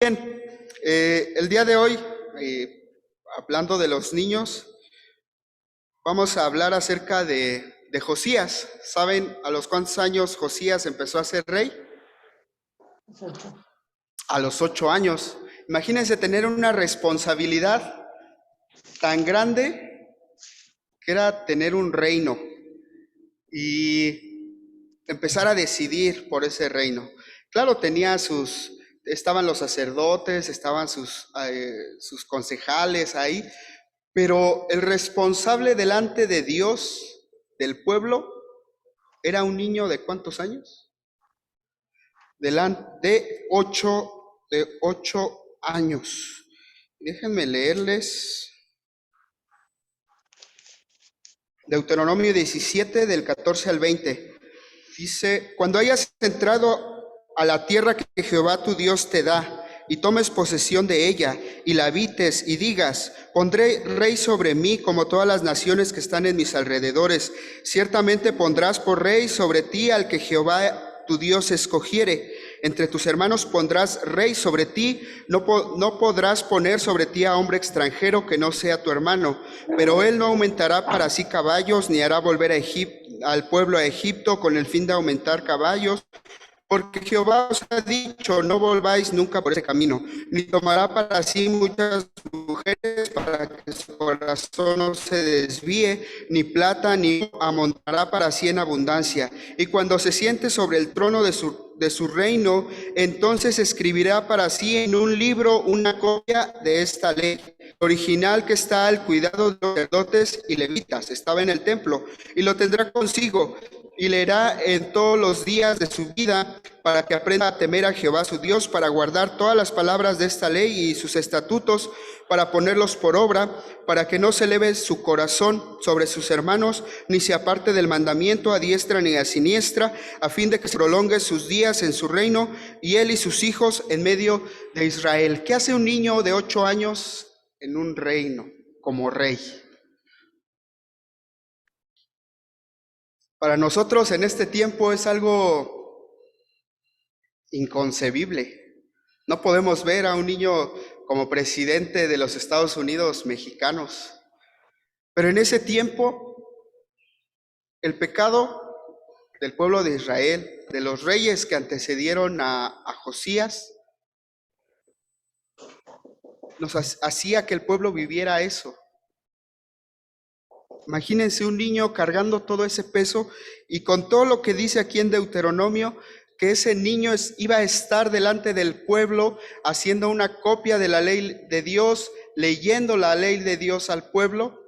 El día de hoy, hablando de los niños, vamos a hablar acerca de Josías. ¿Saben a los cuántos años Josías empezó a ser rey? 8. A los 8 años. Imagínense tener una responsabilidad tan grande que era tener un reino y empezar a decidir por ese reino. Claro, estaban los sacerdotes, estaban sus concejales ahí, pero el responsable delante de Dios, del pueblo, era un niño de ¿cuántos años? De 8 años. Déjenme leerles Deuteronomio 17, del 14 al 20. Dice: cuando hayas entrado a la tierra que Jehová tu Dios te da, y tomes posesión de ella, y la habites, y digas: pondré rey sobre mí como todas las naciones que están en mis alrededores. Ciertamente pondrás por rey sobre ti al que Jehová tu Dios escogiere. Entre tus hermanos pondrás rey sobre ti. No podrás poner sobre ti a hombre extranjero que no sea tu hermano, pero él no aumentará para sí caballos, ni hará volver al pueblo a Egipto con el fin de aumentar caballos. Porque Jehová os ha dicho: no volváis nunca por ese camino, ni tomará para sí muchas mujeres para que su corazón no se desvíe, ni plata ni amontará para sí en abundancia. Y cuando se siente sobre el trono de su reino, entonces escribirá para sí en un libro una copia de esta ley original, que está al cuidado de los sacerdotes y levitas. Estaba en el templo, y lo tendrá consigo, y leerá en todos los días de su vida, para que aprenda a temer a Jehová su Dios, para guardar todas las palabras de esta ley y sus estatutos, para ponerlos por obra, para que no se eleve su corazón sobre sus hermanos, ni se aparte del mandamiento a diestra ni a siniestra, a fin de que se prolongue sus días en su reino, y él y sus hijos en medio de Israel. ¿Qué hace un niño de 8 años en un reino como rey? Para nosotros en este tiempo es algo inconcebible. No podemos ver a un niño como presidente de los Estados Unidos mexicanos. Pero en ese tiempo, el pecado del pueblo de Israel, de los reyes que antecedieron a Josías, nos hacía que el pueblo viviera eso. Imagínense un niño cargando todo ese peso, y con todo lo que dice aquí en Deuteronomio, que ese niño iba a estar delante del pueblo haciendo una copia de la ley de Dios, leyendo la ley de Dios al pueblo,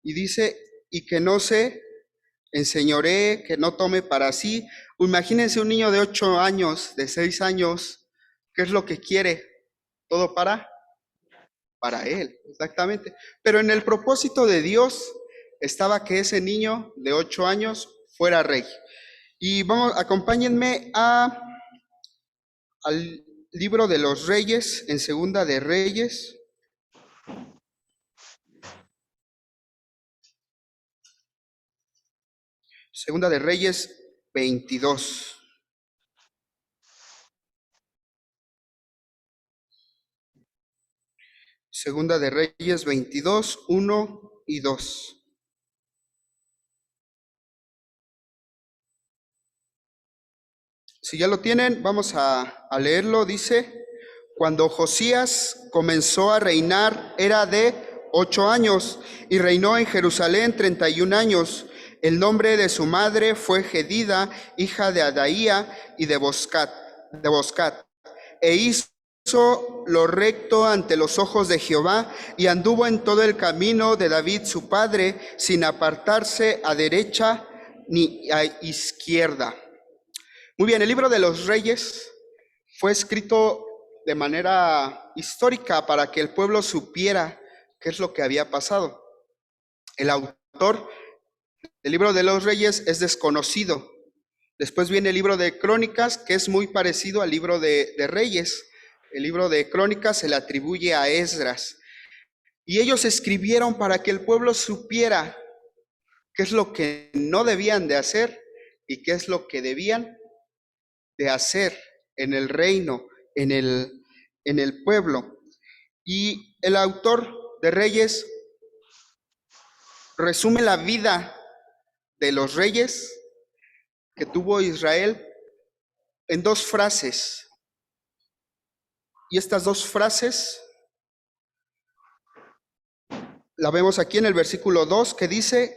y dice: y que no se enseñoree, que no tome para sí. Imagínense un niño de 8 años, de 6 años, ¿qué es lo que quiere? Todo para él, exactamente. Pero en el propósito de Dios estaba que ese niño de 8 años fuera rey. Y acompáñenme al libro de los Reyes, en Segunda de Reyes. Segunda de Reyes 22. Segunda de Reyes 22, 1 y 2. Si ya lo tienen, vamos a leerlo. Dice: cuando Josías comenzó a reinar, era de 8 años, y reinó en Jerusalén 31 años. El nombre de su madre fue Jedida, hija de Adaía y de Boscat. E hizo lo recto ante los ojos de Jehová, y anduvo en todo el camino de David su padre, sin apartarse a derecha ni a izquierda. Muy bien, el libro de los Reyes fue escrito de manera histórica para que el pueblo supiera qué es lo que había pasado. El autor del libro de los Reyes es desconocido. Después viene el libro de Crónicas, que es muy parecido al libro de Reyes. El libro de Crónicas se le atribuye a Esdras. Y ellos escribieron para que el pueblo supiera qué es lo que no debían de hacer y qué es lo que debían de hacer en el reino, en en el pueblo. Y el autor de Reyes resume la vida de los reyes que tuvo Israel en dos frases. Y estas dos frases la vemos aquí en el versículo 2, que dice: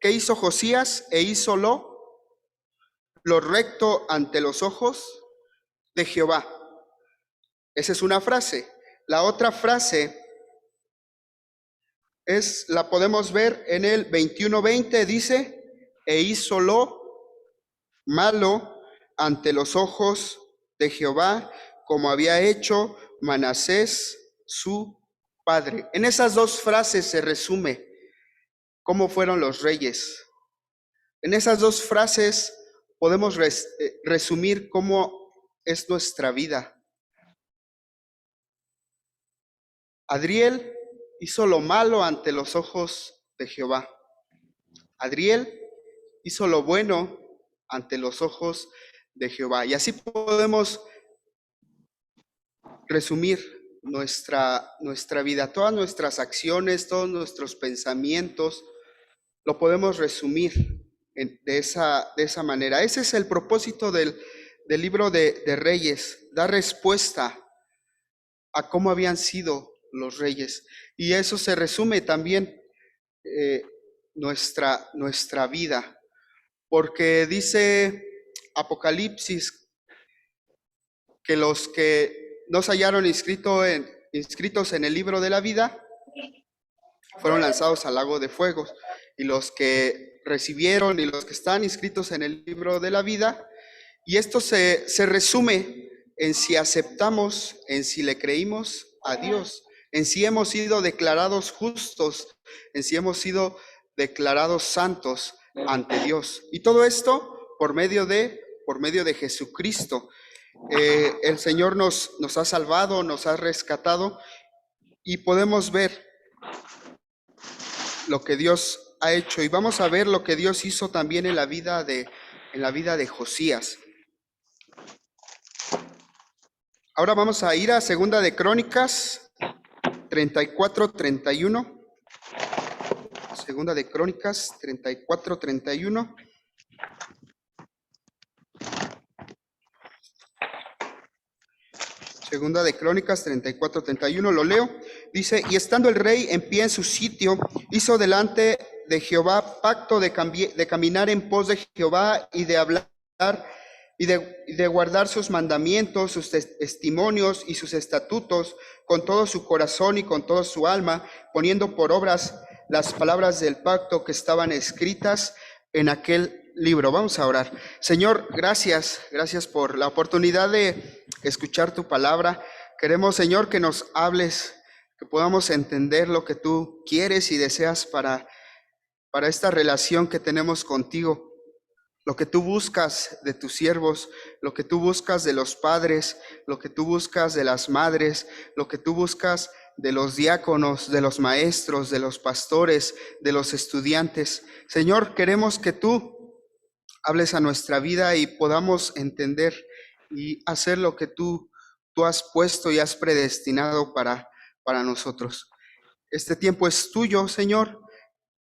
¿qué hizo Josías? E hizo lo recto ante los ojos de Jehová. Esa es una frase. La otra frase la podemos ver en el 21:20, dice: e hizo lo malo ante los ojos de Jehová, como había hecho Manasés su padre. En esas dos frases se resume cómo fueron los reyes. En esas dos frases podemos resumir cómo es nuestra vida. Adriel hizo lo malo ante los ojos de Jehová. Adriel hizo lo bueno ante los ojos de Jehová. Y así podemos resumir nuestra vida, todas nuestras acciones, todos nuestros pensamientos, lo podemos resumir de esa manera. Ese es el propósito del libro de Reyes, dar respuesta a cómo habían sido los reyes. Y eso se resume también nuestra vida, porque dice Apocalipsis que los que no se hallaron inscritos en el libro de la vida fueron lanzados al lago de fuego, y los que recibieron y los que están inscritos en el libro de la vida. Y esto se resume en si aceptamos, en si le creímos a Dios, en si hemos sido declarados justos, en si hemos sido declarados santos ante Dios. Y todo esto por medio de Jesucristo. El Señor nos ha salvado, nos ha rescatado, y podemos ver lo que Dios ha hecho. Y vamos a ver lo que Dios hizo también en la vida de Josías. Ahora vamos a ir a Segunda de Crónicas 34-31. Segunda de Crónicas 34-31. Segunda de Crónicas 34-31, lo leo. Dice: y estando el rey en pie en su sitio, hizo delante de Jehová pacto de caminar en pos de Jehová, y de hablar y de guardar sus mandamientos, sus testimonios y sus estatutos con todo su corazón y con toda su alma, poniendo por obras las palabras del pacto que estaban escritas en aquel libro. Vamos a orar. Señor, gracias por la oportunidad de escuchar tu palabra. Queremos, Señor, que nos hables, que podamos entender lo que tú quieres y deseas para esta relación que tenemos contigo. Lo que tú buscas de tus siervos, lo que tú buscas de los padres, lo que tú buscas de las madres, lo que tú buscas de los diáconos, de los maestros, de los pastores, de los estudiantes. Señor, queremos que tú hables a nuestra vida y podamos entender y hacer lo que tú has puesto y has predestinado para nosotros. Este tiempo es tuyo, Señor,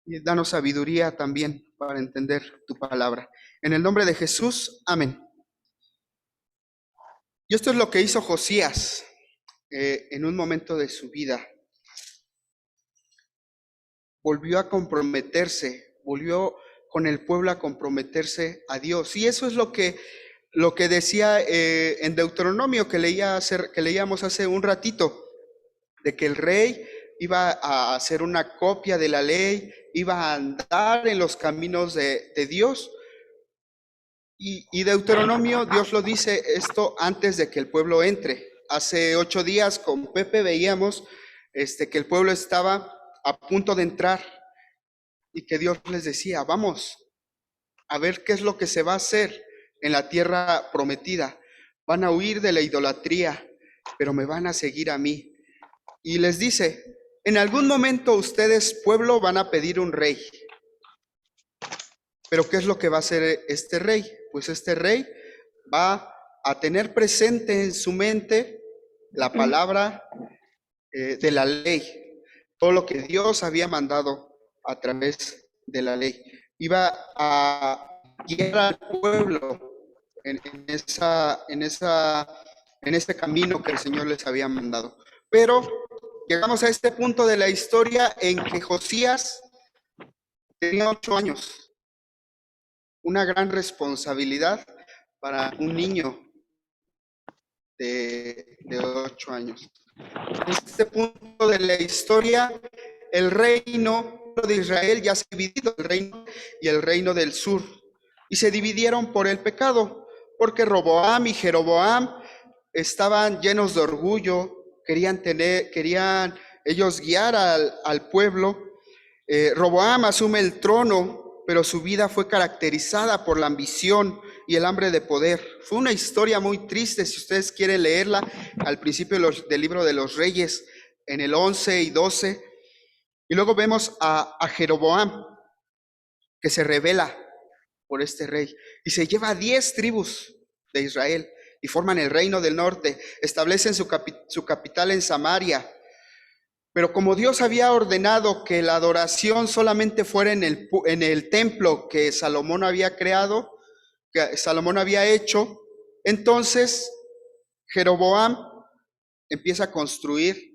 y danos sabiduría también para entender tu palabra. En el nombre de Jesús, amén. Y esto es lo que hizo Josías en un momento de su vida. Volvió a comprometerse, volvió con el pueblo a comprometerse a Dios. Y eso es lo que decía en Deuteronomio, que leíamos hace un ratito, de que el rey iba a hacer una copia de la ley, iba a andar en los caminos de Dios. Y Deuteronomio, Dios lo dice esto antes de que el pueblo entre. Hace 8 días con Pepe veíamos que el pueblo estaba a punto de entrar y que Dios les decía: vamos a ver qué es lo que se va a hacer en la tierra prometida. Van a huir de la idolatría, pero me van a seguir a mí. Y les dice: en algún momento ustedes, pueblo, van a pedir un rey. Pero ¿qué es lo que va a hacer este rey? Pues este rey va a tener presente en su mente la palabra de la ley, todo lo que Dios había mandado a través de la ley. Iba a guiar al pueblo en este camino que el Señor les había mandado. Pero llegamos a este punto de la historia en que Josías tenía 8 años, una gran responsabilidad para un niño de 8 años. En este punto de la historia, el reino de Israel ya se ha dividido, el reino y el reino del sur, y se dividieron por el pecado, porque Roboam y Jeroboam estaban llenos de orgullo, querían ellos guiar al pueblo. Roboam asume el trono, pero su vida fue caracterizada por la ambición y el hambre de poder. Fue una historia muy triste, si ustedes quieren leerla, al principio del libro de los Reyes, en el 11 y 12. Y luego vemos a Jeroboam, que se rebela por este rey, y se lleva a 10 tribus de Israel, y forman el reino del norte, establecen su capital en Samaria. Pero como Dios había ordenado que la adoración solamente fuera en el templo que Salomón había creado, que Salomón había hecho, entonces Jeroboam empieza a construir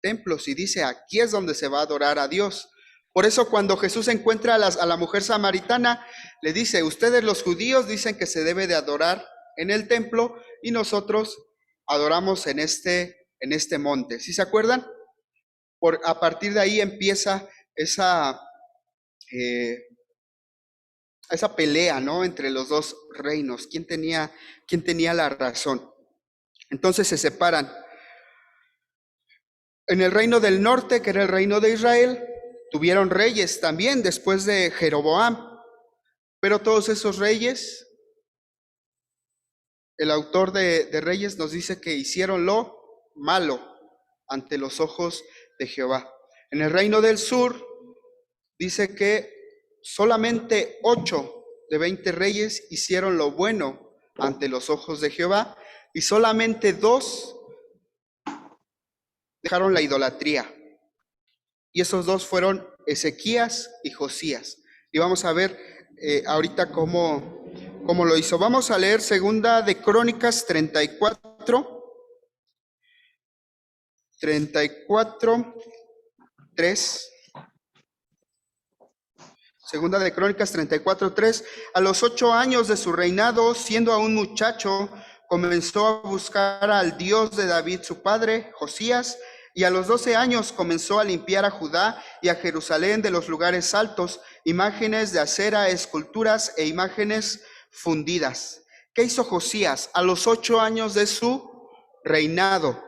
templos y dice, aquí es donde se va a adorar a Dios. Por eso cuando Jesús encuentra a la mujer samaritana, le dice, ustedes los judíos dicen que se debe de adorar en el templo y nosotros adoramos en este monte. ¿Sí se acuerdan? A partir de ahí empieza esa pelea, ¿no? Entre los dos reinos. ¿Quién tenía la razón? Entonces se separan. En el reino del norte, que era el reino de Israel, tuvieron reyes también después de Jeroboam. Pero todos esos reyes, el autor de Reyes nos dice que hicieron lo malo ante los ojos de Jehová. En el reino del sur dice que solamente 8 de 20 reyes hicieron lo bueno ante los ojos de Jehová y solamente 2 dejaron la idolatría. Y esos 2 fueron Ezequías y Josías. Y vamos a ver ahorita cómo lo hizo. Vamos a leer segunda de Crónicas 34, 3. Segunda de Crónicas 34:3. A los 8 años de su reinado, siendo aún muchacho, comenzó a buscar al Dios de David su padre, Josías, y a los 12 años comenzó a limpiar a Judá y a Jerusalén de los lugares altos, imágenes de acera, esculturas e imágenes fundidas. ¿Qué hizo Josías a los 8 años de su reinado?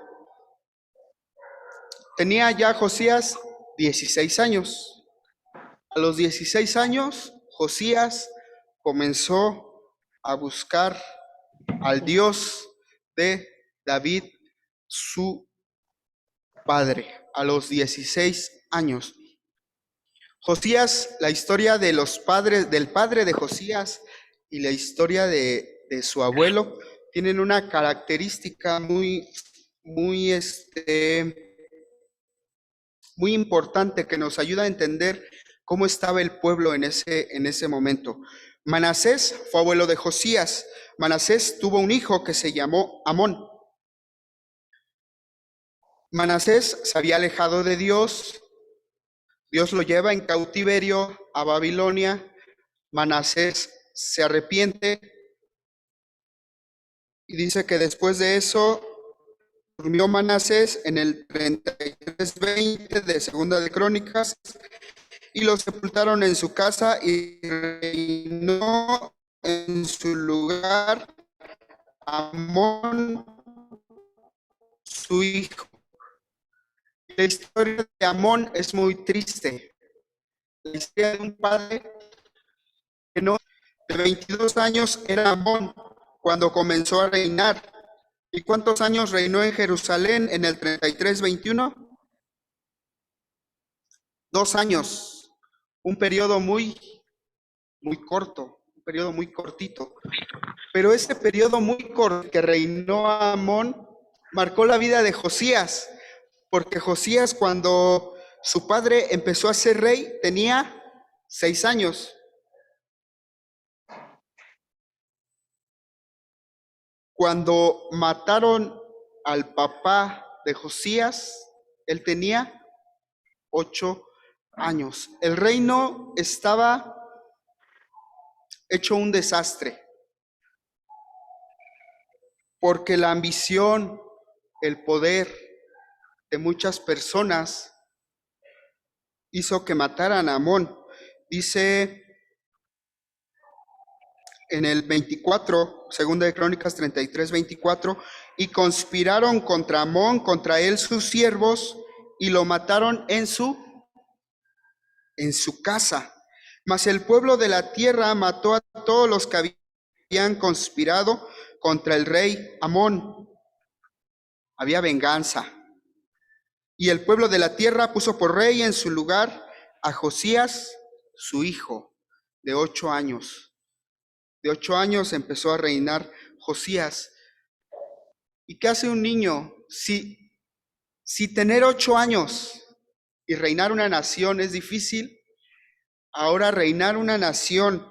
Tenía ya Josías 16 años. A los 16 años, Josías comenzó a buscar al Dios de David, su padre, a los 16 años. Josías, la historia de los padres, del padre de Josías y la historia de su abuelo, tienen una característica muy importante que nos ayuda a entender cómo estaba el pueblo en ese momento. Manasés fue abuelo de Josías. Manasés tuvo un hijo que se llamó Amón. Manasés se había alejado de Dios. Dios lo lleva en cautiverio a Babilonia. Manasés se arrepiente y dice que después de eso durmió Manasés en el 33:20 de Segunda de Crónicas y lo sepultaron en su casa y reinó en su lugar Amón, su hijo. La historia de Amón es muy triste. La historia de un padre que no, de 22 años era Amón cuando comenzó a reinar. ¿Y cuántos años reinó en Jerusalén en el 33:21? 2 años. Un periodo muy corto, un periodo muy cortito. Pero ese periodo muy corto que reinó Amón marcó la vida de Josías, porque Josías, cuando su padre empezó a ser rey, tenía 6 años. Cuando mataron al papá de Josías, él tenía 8 años. El reino estaba hecho un desastre, porque la ambición, el poder de muchas personas hizo que mataran a Amón. Dice en el 24, segunda de Crónicas 33, 24, y conspiraron contra Amón, contra él sus siervos, y lo mataron en su casa. Mas el pueblo de la tierra mató a todos los que habían conspirado contra el rey Amón. Había venganza. Y el pueblo de la tierra puso por rey en su lugar a Josías, su hijo, de 8 años. De 8 años empezó a reinar Josías. ¿Y qué hace un niño? Si tener 8 años y reinar una nación es difícil, ahora reinar una nación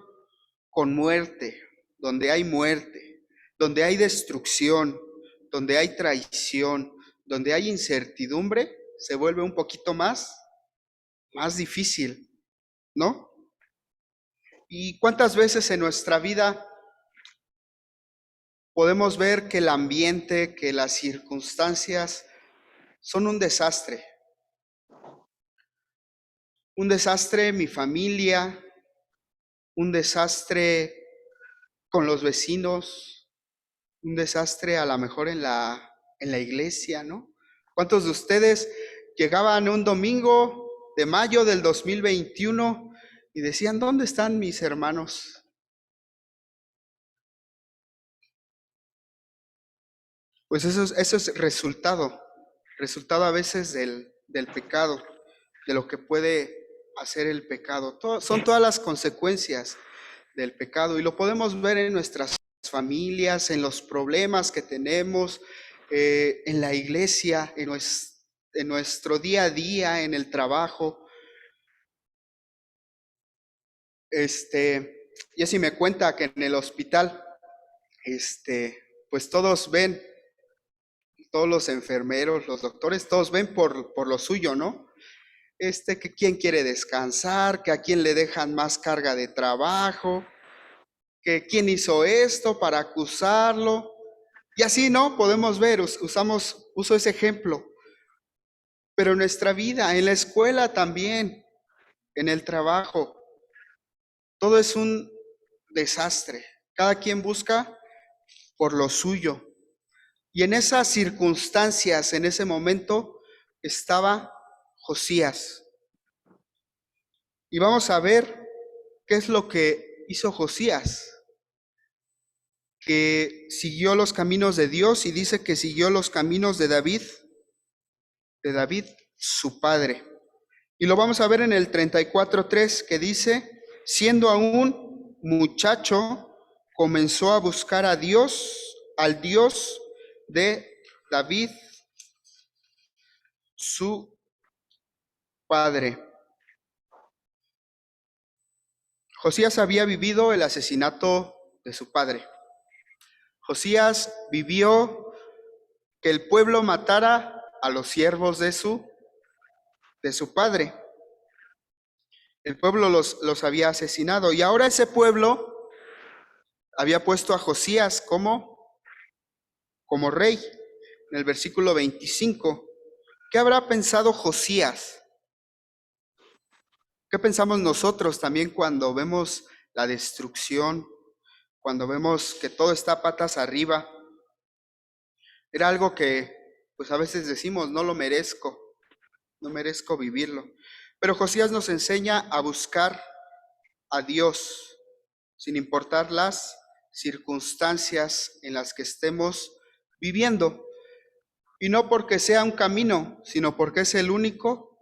con muerte, donde hay destrucción, donde hay traición, donde hay incertidumbre, se vuelve un poquito más difícil, ¿no? ¿Y cuántas veces en nuestra vida podemos ver que el ambiente, que las circunstancias son un desastre? Un desastre mi familia, un desastre con los vecinos, un desastre a lo mejor en la iglesia, ¿no? ¿Cuántos de ustedes llegaban un domingo de mayo del 2021 y decían, ¿dónde están mis hermanos? Pues eso es resultado a veces del pecado, de lo que puede hacer el pecado. Son todas las consecuencias del pecado, y lo podemos ver en nuestras familias, en los problemas que tenemos, en la iglesia, en nuestro día a día, en el trabajo. Jessy me cuenta que en el hospital, pues todos los enfermeros, los doctores, todos ven por lo suyo, ¿no? Que quién quiere descansar, que a quién le dejan más carga de trabajo, que quién hizo esto para acusarlo. Y así, ¿no? Podemos ver, uso ese ejemplo. Pero en nuestra vida, en la escuela también, en el trabajo, todo es un desastre. Cada quien busca por lo suyo. Y en esas circunstancias, en ese momento, estaba Josías. Y vamos a ver qué es lo que hizo Josías, que siguió los caminos de Dios, y dice que siguió los caminos de David, su padre. Y lo vamos a ver en el 34:3, que dice, siendo aún muchacho, comenzó a buscar a Dios, al Dios de David, su padre. Josías había vivido el asesinato de su padre. Josías vivió que el pueblo matara a los siervos de su padre. El pueblo los había asesinado, y ahora ese pueblo había puesto a Josías como rey. En el versículo 25, ¿qué habrá pensado Josías? ¿Qué pensamos nosotros también cuando vemos la destrucción, cuando vemos que todo está patas arriba? Era algo que pues a veces decimos, no merezco vivirlo. Pero Josías nos enseña a buscar a Dios, sin importar las circunstancias en las que estemos viviendo. Y no porque sea un camino, sino porque es el único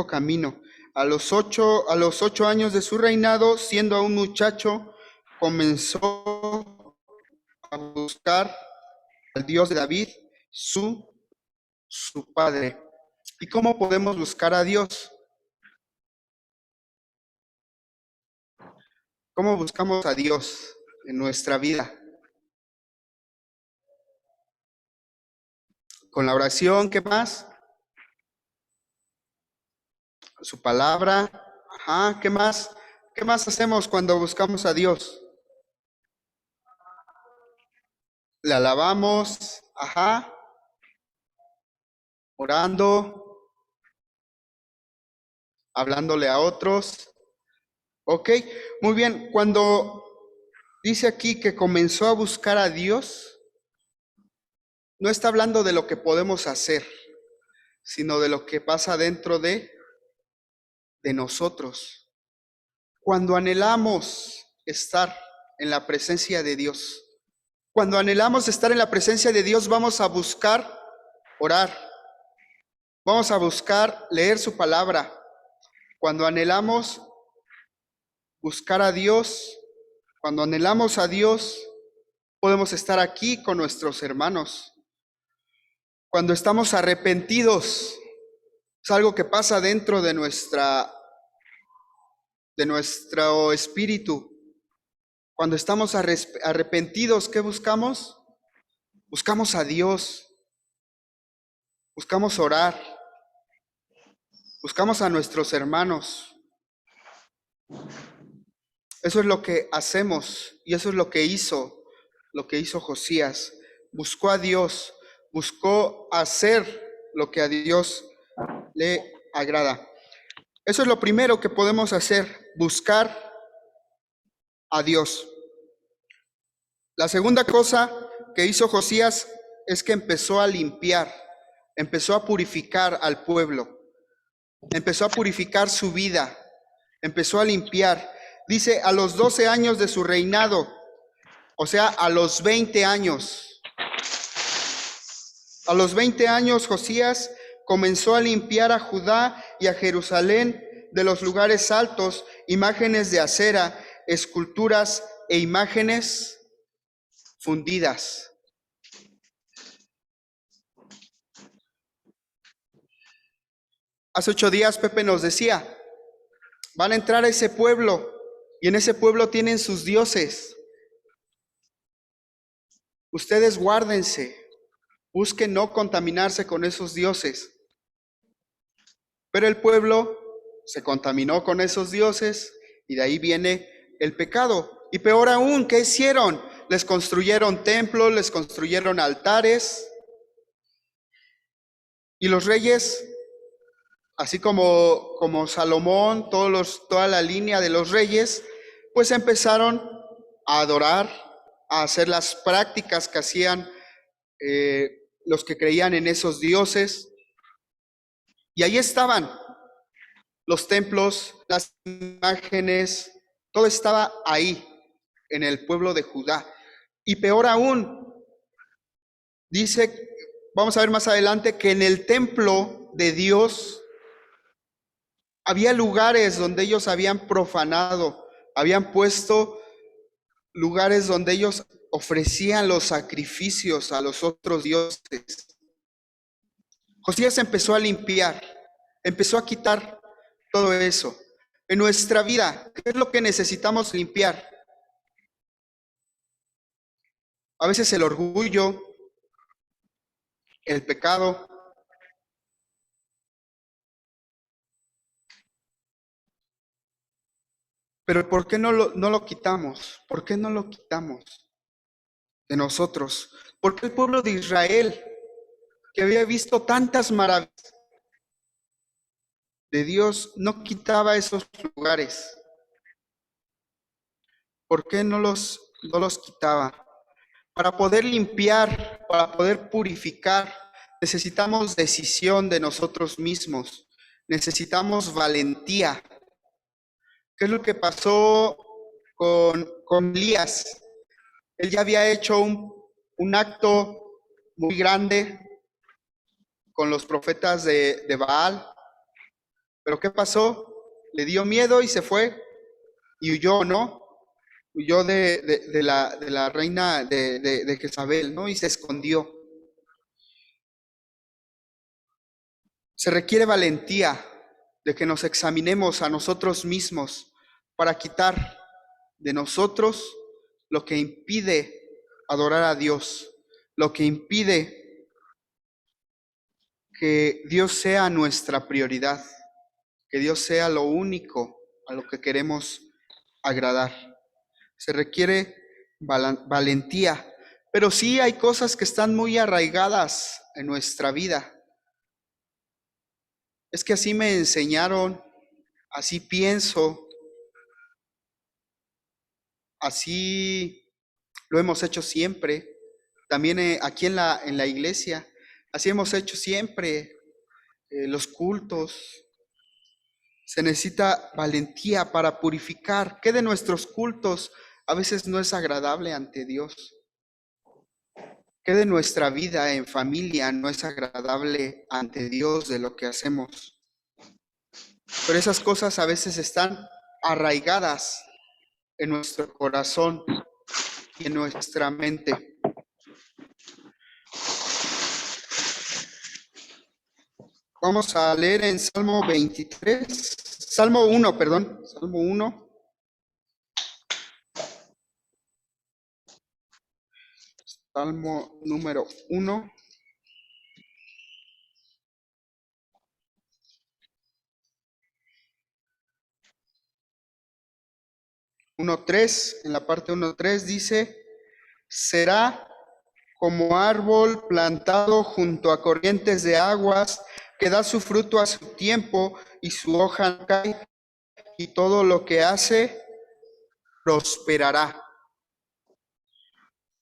camino. A los 8 años de su reinado, siendo aún muchacho, comenzó a buscar al Dios de David, su padre. ¿Y cómo podemos buscar a Dios? ¿Cómo buscamos a Dios en nuestra vida? Con la oración, ¿qué más? Su palabra. Ajá, ¿qué más? ¿Qué más hacemos cuando buscamos a Dios? Le alabamos, ajá, orando, hablándole a otros. Ok, muy bien. Cuando dice aquí que comenzó a buscar a Dios, no está hablando de lo que podemos hacer, sino de lo que pasa dentro de nosotros. Cuando anhelamos estar en la presencia de Dios, cuando anhelamos estar en la presencia de Dios, vamos a buscar orar, vamos a buscar leer su palabra. Cuando anhelamos buscar a Dios, cuando anhelamos a Dios, podemos estar aquí con nuestros hermanos. Cuando estamos arrepentidos, es algo que pasa dentro de nuestro espíritu. Cuando estamos arrepentidos, ¿qué buscamos? Buscamos a Dios, buscamos orar, buscamos a nuestros hermanos. Eso es lo que hacemos y eso es lo que hizo Josías. Buscó a Dios, buscó hacer lo que a Dios le agrada. Eso es lo primero que podemos hacer, buscar a Dios. La segunda cosa que hizo Josías es que empezó a limpiar, empezó a purificar al pueblo, empezó a purificar su vida, empezó a limpiar. Dice, a los 12 años de su reinado, o sea, a los 20 años. A los 20 años Josías comenzó a limpiar a Judá y a Jerusalén de los lugares altos, imágenes de acera, esculturas e imágenes fundidas. Hace 8 días Pepe nos decía, van a entrar a ese pueblo y en ese pueblo tienen sus dioses. Ustedes guárdense, busquen no contaminarse con esos dioses. Pero el pueblo se contaminó con esos dioses y de ahí viene el pecado. Y peor aún, ¿qué hicieron? Les construyeron templos, les construyeron altares. Y los reyes, así como Salomón, toda la línea de los reyes, pues empezaron a adorar, a hacer las prácticas que hacían los que creían en esos dioses. Y ahí estaban los templos, las imágenes, todo estaba ahí, en el pueblo de Judá. Y peor aún, dice, vamos a ver más adelante, que en el templo de Dios había lugares donde ellos habían profanado, habían puesto lugares donde ellos ofrecían los sacrificios a los otros dioses. Josías empezó a limpiar, empezó a quitar todo eso. En nuestra vida, ¿qué es lo que necesitamos limpiar? A veces el orgullo, el pecado. Pero ¿por qué no lo quitamos? ¿Por qué no lo quitamos de nosotros? Porque el pueblo de Israel, que había visto tantas maravillas de Dios, no quitaba esos lugares? ¿Por qué no los quitaba? Para poder limpiar, para poder purificar, necesitamos decisión de nosotros mismos. Necesitamos valentía. ¿Qué es lo que pasó con Elías? Él ya había hecho un acto muy grande con los profetas de Baal. ¿Pero qué pasó? Le dio miedo y se fue y huyó, ¿no? huyó de la reina de Jezabel, ¿no? Y se escondió. Se requiere valentía de que nos examinemos a nosotros mismos para quitar de nosotros lo que impide adorar a Dios, lo que impide que Dios sea nuestra prioridad, que Dios sea lo único a lo que queremos agradar. Se requiere valentía, pero sí hay cosas que están muy arraigadas en nuestra vida. Es que así me enseñaron, así pienso, así lo hemos hecho siempre. También aquí en la iglesia, así hemos hecho siempre los cultos. Se necesita valentía para purificar. ¿Qué de nuestros cultos a veces no es agradable ante Dios? ¿Qué de nuestra vida en familia no es agradable ante Dios de lo que hacemos? Pero esas cosas a veces están arraigadas en nuestro corazón y en nuestra mente. Vamos a leer en Salmo 23, Salmo 1, perdón, Salmo 1. Salmo número 1. 1:3, en la parte 1:3 dice, será como árbol plantado junto a corrientes de aguas, que da su fruto a su tiempo y su hoja no cae, y todo lo que hace prosperará.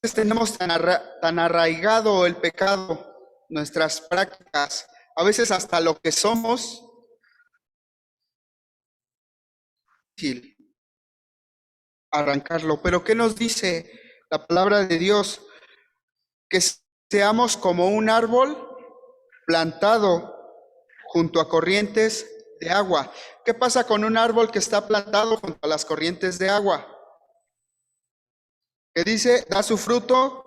Entonces tenemos tan arraigado el pecado, nuestras prácticas, a veces hasta lo que somos, difícil arrancarlo. Pero ¿qué nos dice la palabra de Dios? Que seamos como un árbol plantado junto a corrientes de agua. ¿Qué pasa con un árbol que está plantado junto a las corrientes de agua? Que dice, da su fruto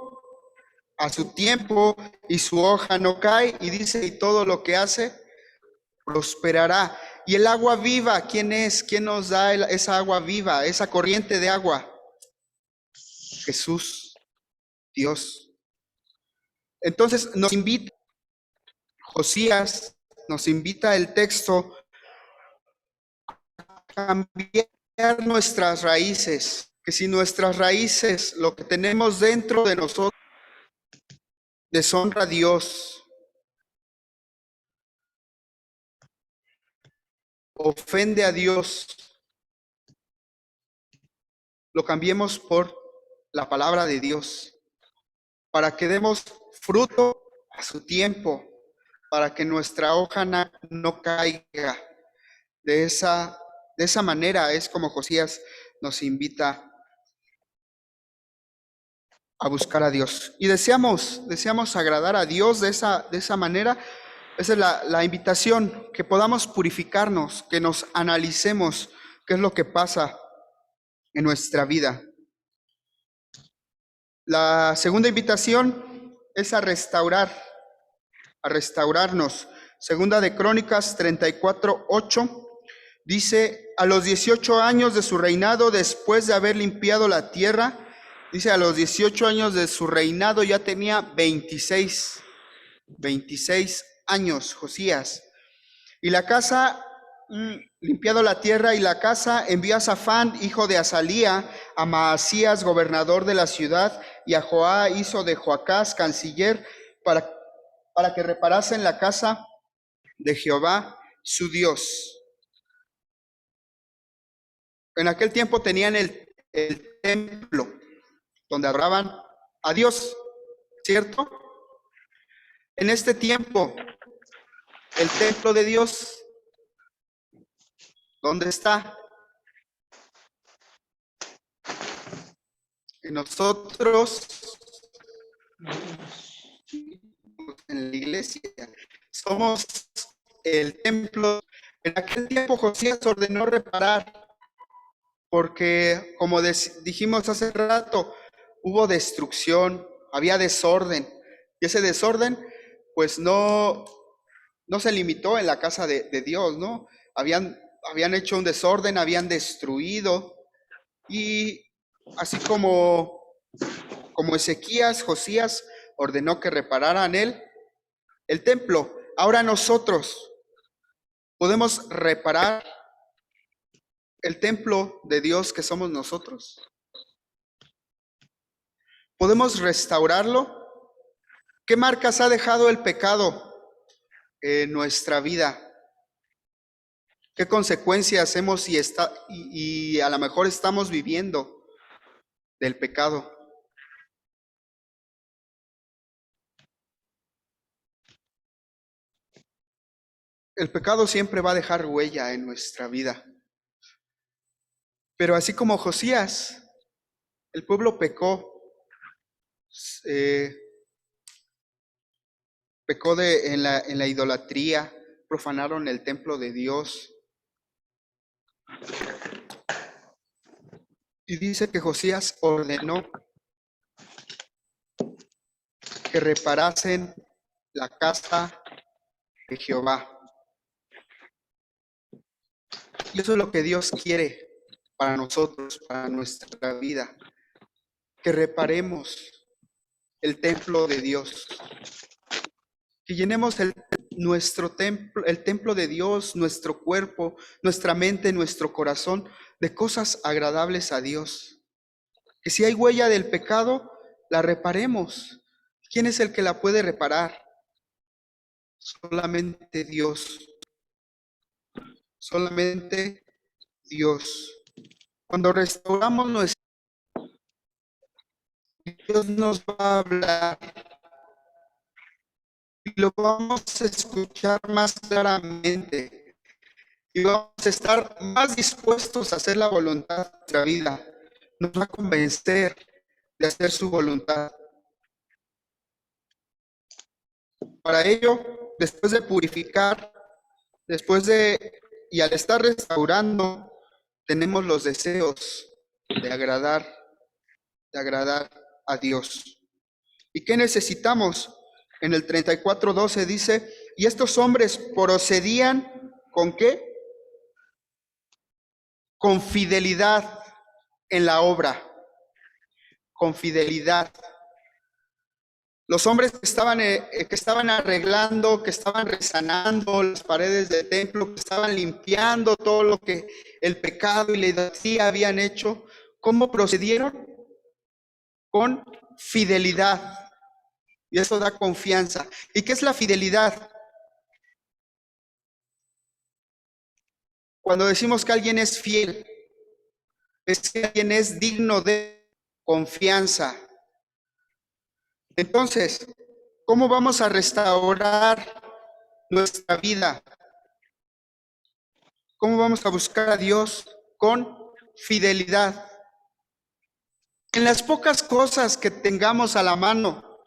a su tiempo y su hoja no cae, y dice, y todo lo que hace prosperará. Y el agua viva, ¿quién es? ¿Quién nos da esa agua viva, esa corriente de agua? Jesús, Dios. Entonces nos invita Josías, nos invita el texto a cambiar nuestras raíces, que si nuestras raíces, lo que tenemos dentro de nosotros, deshonra a Dios, ofende a Dios, lo cambiemos por la palabra de Dios, para que demos fruto a su tiempo, para que nuestra hoja no caiga. De esa manera es como Josías nos invita a buscar a Dios. Y deseamos agradar a Dios de esa manera. Esa es la invitación, que podamos purificarnos, que nos analicemos qué es lo que pasa en nuestra vida. La segunda invitación es a restaurarnos. Segunda de Crónicas 34:8 dice, a los 18 años de su reinado, después de haber limpiado la tierra, dice, a los 18 años de su reinado ya tenía 26 años Josías. Y la casa, limpiado la tierra y la casa, envió a Safán, hijo de Azalía, a Maasías, gobernador de la ciudad, y a Joá, hijo de Joacás, canciller, para que reparasen la casa de Jehová, su Dios. En aquel tiempo tenían el templo donde adoraban a Dios, ¿cierto? En este tiempo, el templo de Dios, ¿dónde está? En nosotros, en la iglesia, somos el templo. En aquel tiempo Josías ordenó reparar porque como dijimos hace rato, hubo destrucción, había desorden, y ese desorden pues no se limitó en la casa de Dios, ¿no? Habían hecho un desorden, habían destruido, y así como Ezequías, Josías ordenó que repararan el templo, ahora nosotros podemos reparar el templo de Dios que somos nosotros. ¿Podemos restaurarlo? ¿Qué marcas ha dejado el pecado en nuestra vida? ¿Qué consecuencias hemos y a lo mejor estamos viviendo del pecado? El pecado siempre va a dejar huella en nuestra vida. Pero así como Josías, el pueblo pecó en la idolatría, profanaron el templo de Dios. Y dice que Josías ordenó que reparasen la casa de Jehová. Y eso es lo que Dios quiere para nosotros, para nuestra vida, que reparemos el templo de Dios, que llenemos nuestro templo, el templo de Dios, nuestro cuerpo, nuestra mente, nuestro corazón, de cosas agradables a Dios. Que si hay huella del pecado, la reparemos. ¿Quién es el que la puede reparar? Solamente Dios. Solamente Dios. Cuando restauramos nuestro, Dios nos va a hablar y lo vamos a escuchar más claramente y vamos a estar más dispuestos a hacer la voluntad de nuestra vida. Nos va a convencer de hacer su voluntad. Para ello, después de purificar, y al estar restaurando, tenemos los deseos de agradar a Dios. ¿Y qué necesitamos? En el 34:12 dice, y estos hombres procedían ¿con qué? Con fidelidad en la obra, con fidelidad. Los hombres que estaban arreglando, que estaban resanando las paredes del templo, que estaban limpiando todo lo que el pecado y la idolatría habían hecho, ¿cómo procedieron? Con fidelidad. Y eso da confianza. ¿Y qué es la fidelidad? Cuando decimos que alguien es fiel, es que alguien es digno de confianza. Entonces, ¿cómo vamos a restaurar nuestra vida? ¿Cómo vamos a buscar a Dios? Con fidelidad. En las pocas cosas que tengamos a la mano,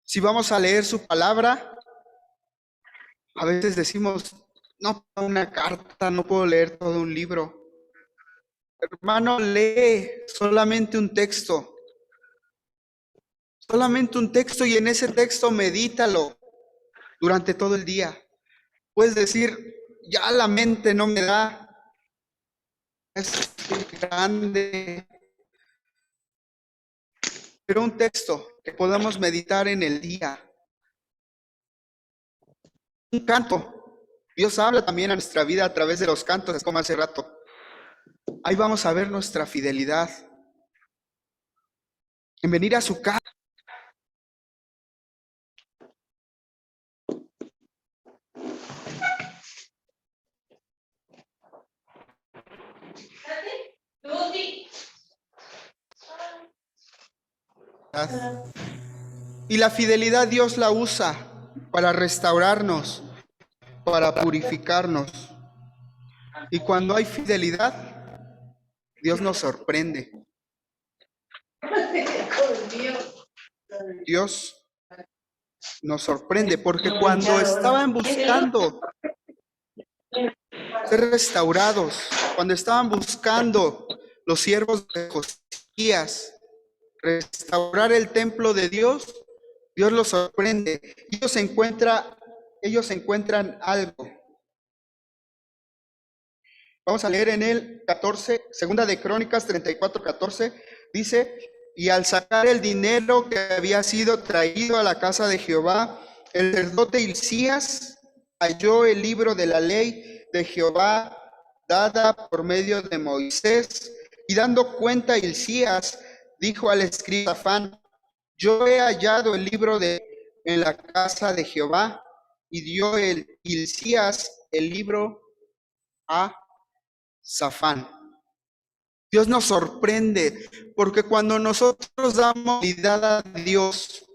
si vamos a leer su palabra, a veces decimos, no, una carta, no puedo leer todo un libro. Hermano, lee solamente un texto. Solamente un texto y en ese texto medítalo durante todo el día. Puedes decir, ya la mente no me da, es grande. Pero un texto que podamos meditar en el día. Un canto. Dios habla también a nuestra vida a través de los cantos, es como hace rato. Ahí vamos a ver nuestra fidelidad. En venir a su casa. Y la fidelidad Dios la usa para restaurarnos, para purificarnos. Y cuando hay fidelidad, Dios nos sorprende. Dios nos sorprende porque cuando estaban buscando ser restaurados. Cuando estaban buscando los siervos de Josías restaurar el templo de Dios, Dios los sorprende. Ellos encuentran algo. Vamos a leer en el 14, segunda de Crónicas 34:14, dice: y al sacar el dinero que había sido traído a la casa de Jehová, el sacerdote Hilcías halló el libro de la ley de Jehová dada por medio de Moisés, y dando cuenta Hilcías, dijo al escriba Safán: yo he hallado el libro en la casa de Jehová. Y dio Hilcías el libro a Safán. Dios nos sorprende, porque cuando nosotros damos fidelidad a Dios,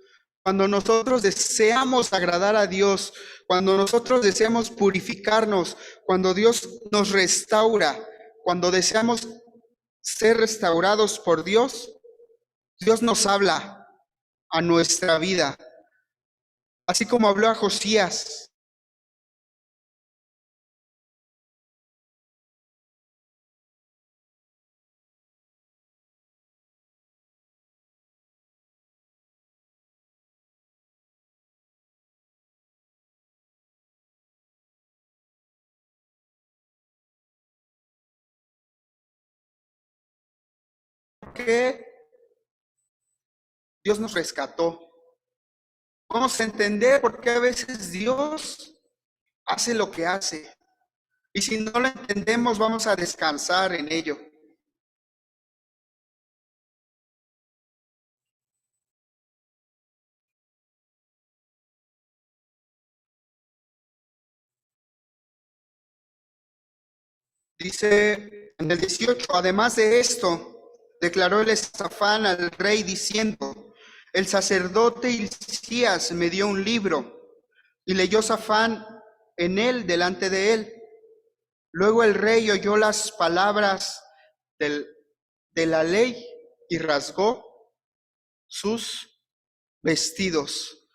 cuando nosotros deseamos agradar a Dios, cuando nosotros deseamos purificarnos, cuando Dios nos restaura, cuando deseamos ser restaurados por Dios, Dios nos habla a nuestra vida, así como habló a Josías. Que Dios nos rescató. Vamos a entender por qué a veces Dios hace lo que hace. Y si no lo entendemos, vamos a descansar en ello. Dice en el 18, además de esto, declaró el Safán al rey diciendo: el sacerdote Hilcías me dio un libro, y leyó Safán en él delante de él. Luego el rey oyó las palabras de la ley y rasgó sus vestidos.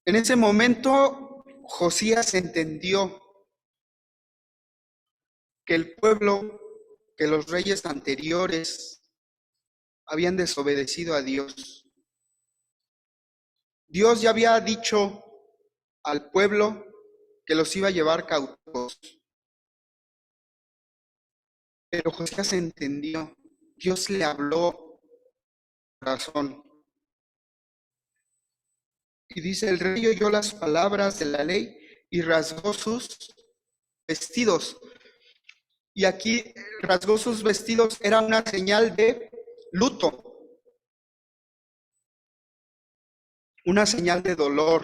En ese momento, Josías entendió que el pueblo, que los reyes anteriores habían desobedecido a Dios. Dios ya había dicho al pueblo que los iba a llevar cautivos. Pero Josías entendió, Dios le habló corazón. Y dice, el rey oyó las palabras de la ley y rasgó sus vestidos. Y aquí rasgó sus vestidos era una señal de luto, una señal de dolor.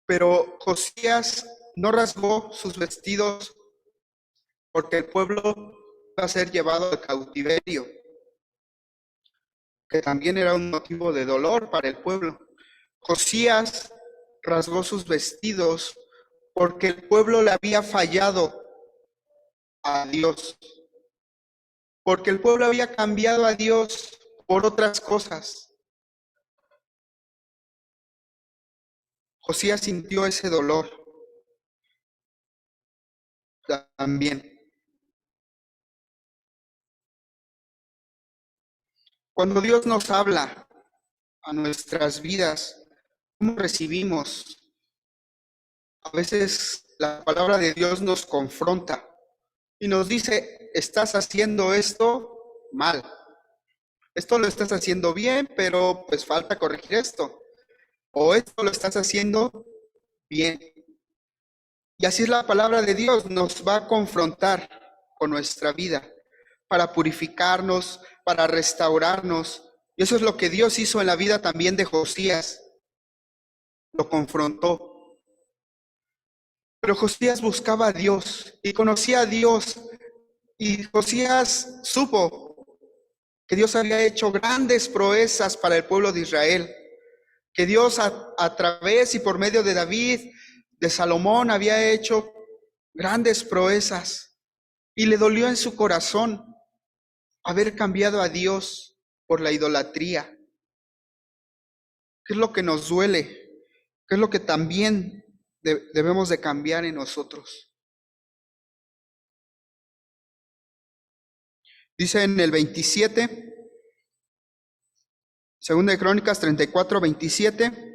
Pero Josías no rasgó sus vestidos porque el pueblo iba a ser llevado al cautiverio, que también era un motivo de dolor para el pueblo. Josías rasgó sus vestidos porque el pueblo le había fallado a Dios, porque el pueblo había cambiado a Dios por otras cosas. Josías sintió ese dolor también. Cuando Dios nos habla a nuestras vidas, ¿cómo recibimos? A veces la palabra de Dios nos confronta y nos dice, estás haciendo esto mal. Esto lo estás haciendo bien, pero pues falta corregir esto. O esto lo estás haciendo bien. Y así es la palabra de Dios, nos va a confrontar con nuestra vida para purificarnos, para restaurarnos. Y eso es lo que Dios hizo en la vida también de Josías. Lo confrontó. Pero Josías buscaba a Dios y conocía a Dios. Y Josías supo que Dios había hecho grandes proezas para el pueblo de Israel. Que Dios a través y por medio de David, de Salomón, había hecho grandes proezas. Y le dolió en su corazón haber cambiado a Dios por la idolatría. ¿Qué es lo que nos duele? ¿Qué es lo que también debemos de cambiar en nosotros? Dice en el 27, Segunda de Crónicas 34, 27,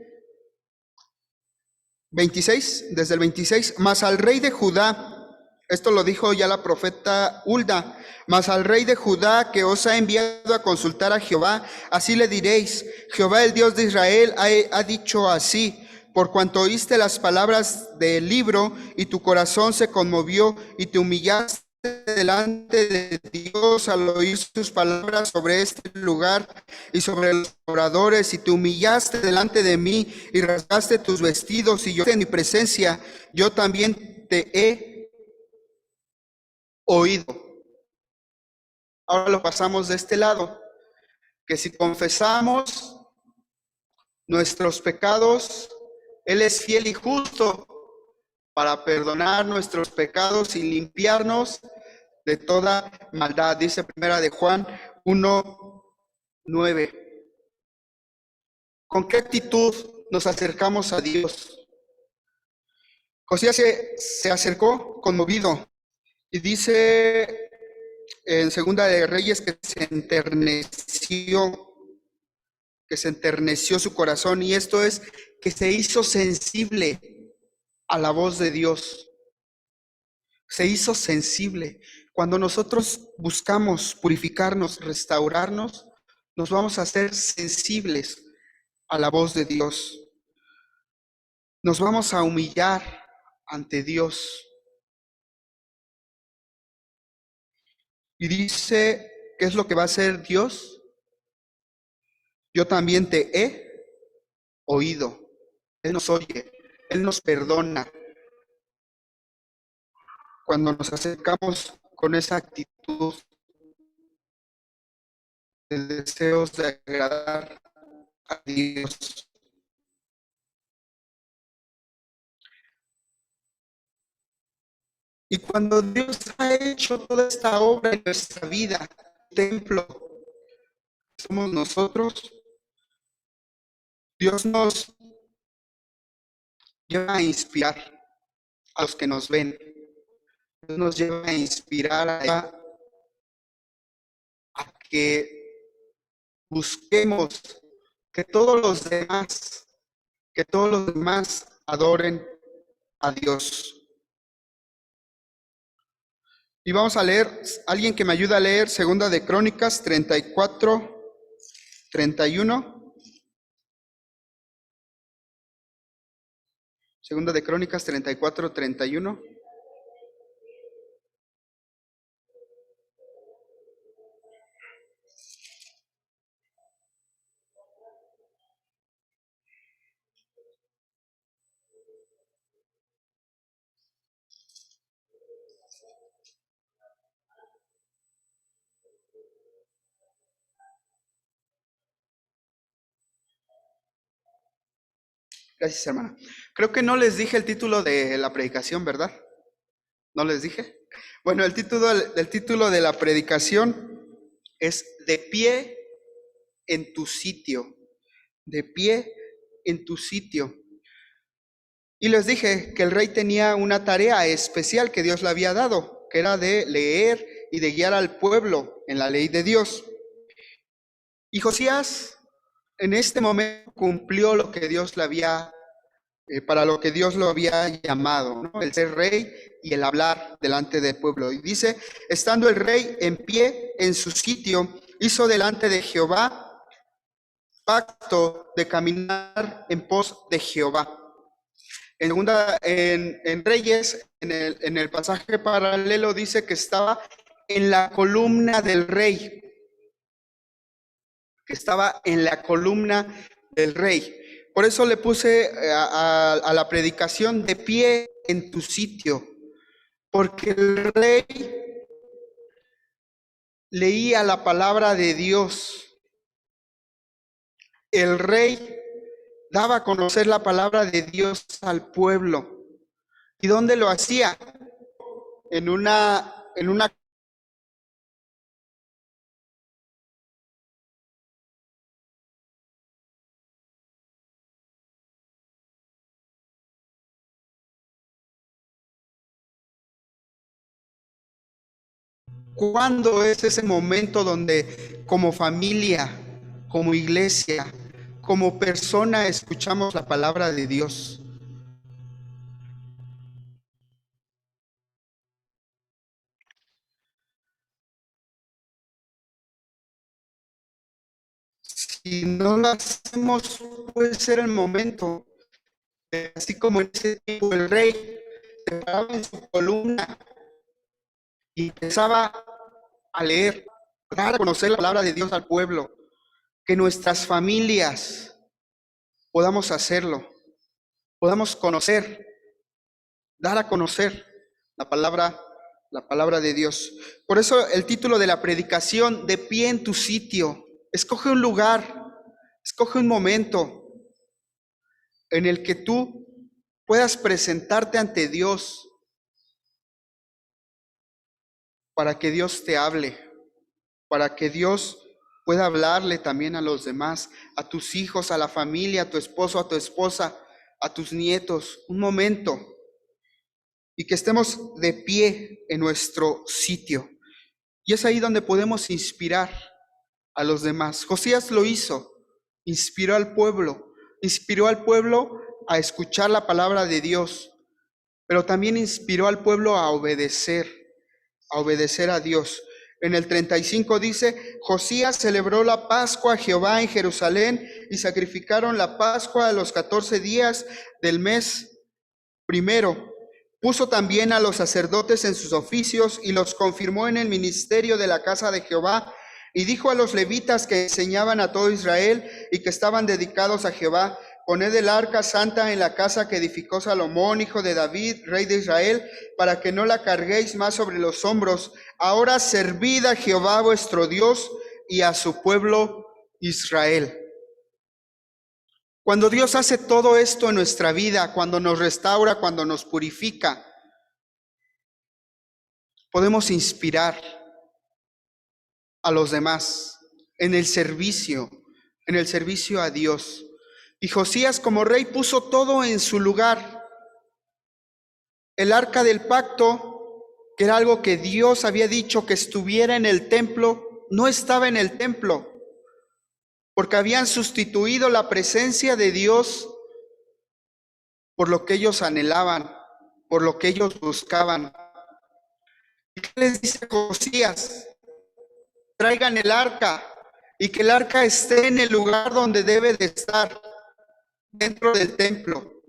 26, desde el 26, mas al rey de Judá, esto lo dijo ya la profeta Hulda, mas al rey de Judá que os ha enviado a consultar a Jehová, así le diréis, Jehová el Dios de Israel ha dicho así, por cuanto oíste las palabras del libro y tu corazón se conmovió y te humillaste delante de Dios al oír sus palabras sobre este lugar y sobre los oradores, y te humillaste delante de mí y rasgaste tus vestidos, y yo en mi presencia, yo también te he oído. Ahora lo pasamos de este lado, que si confesamos nuestros pecados, Él es fiel y justo para perdonar nuestros pecados y limpiarnos de toda maldad. Dice primera de Juan 1:9. ¿Con qué actitud nos acercamos a Dios? Josías se acercó conmovido y dice en Segunda de Reyes que se enterneció su corazón, y esto es que se hizo sensible a la voz de Dios. Se hizo sensible. Cuando nosotros buscamos purificarnos, restaurarnos, nos vamos a hacer sensibles a la voz de Dios. Nos vamos a humillar ante Dios. Y dice, ¿qué es lo que va a hacer Dios? Yo también te he oído. Él nos oye, Él nos perdona. Cuando nos acercamos con esa actitud de deseos de agradar a Dios. Y cuando Dios ha hecho toda esta obra en nuestra vida, el templo, somos nosotros, Dios nos lleva a inspirar a los que nos ven. Dios nos lleva a inspirar a que busquemos que todos los demás adoren a Dios. Y vamos a leer, alguien que me ayude a leer Segunda de Crónicas 34, 31. Segunda de Crónicas 34, 31. Gracias, hermana. Creo que no les dije el título de la predicación, ¿verdad? ¿No les dije? Bueno, el título de la predicación es De pie en tu sitio. De pie en tu sitio. Y les dije que el rey tenía una tarea especial que Dios le había dado, que era de leer y de guiar al pueblo en la ley de Dios. Y Josías en este momento cumplió lo que Dios le había para lo que Dios lo había llamado, ¿no? El ser rey y el hablar delante del pueblo. Y dice, estando el rey en pie en su sitio, hizo delante de Jehová pacto de caminar en pos de Jehová. En Reyes, en el pasaje paralelo, dice que estaba en la columna del rey, que estaba en la columna del rey. Por eso le puse a la predicación de pie en tu sitio, porque el rey leía la palabra de Dios. El rey daba a conocer la palabra de Dios al pueblo. ¿Y dónde lo hacía? En una ¿Cuándo es ese momento donde como familia, como iglesia, como persona escuchamos la palabra de Dios? Si no lo hacemos, puede ser el momento, así como en ese tiempo el rey se paraba en su columna y empezaba a leer, a dar a conocer la palabra de Dios al pueblo, que nuestras familias podamos hacerlo, podamos conocer, dar a conocer la palabra de Dios. Por eso el título de la predicación, de pie en tu sitio. Escoge un lugar, escoge un momento en el que tú puedas presentarte ante Dios para que Dios te hable, para que Dios pueda hablarle también a los demás, a tus hijos, a la familia, a tu esposo, a tu esposa, a tus nietos. Un momento y que estemos de pie en nuestro sitio. Y es ahí donde podemos inspirar a los demás. Josías lo hizo, inspiró al pueblo a escuchar la palabra de Dios, pero también inspiró al pueblo a obedecer a Dios. En el 35 dice, Josías celebró la Pascua a Jehová en Jerusalén y sacrificaron la Pascua a los 14 días del mes primero. Puso también a los sacerdotes en sus oficios y los confirmó en el ministerio de la casa de Jehová. Y dijo a los levitas que enseñaban a todo Israel y que estaban dedicados a Jehová, poned el arca santa en la casa que edificó Salomón, hijo de David, rey de Israel, para que no la carguéis más sobre los hombros. Ahora servid a Jehová vuestro Dios y a su pueblo Israel. Cuando Dios hace todo esto en nuestra vida, cuando nos restaura, cuando nos purifica, podemos inspirar a los demás en el servicio a Dios. Y Josías como rey puso todo en su lugar. El arca del pacto, que era algo que Dios había dicho que estuviera en el templo, no estaba en el templo, porque habían sustituido la presencia de Dios por lo que ellos anhelaban, por lo que ellos buscaban. ¿Y qué les dice Josías? Traigan el arca y que el arca esté en el lugar donde debe de estar, dentro del templo.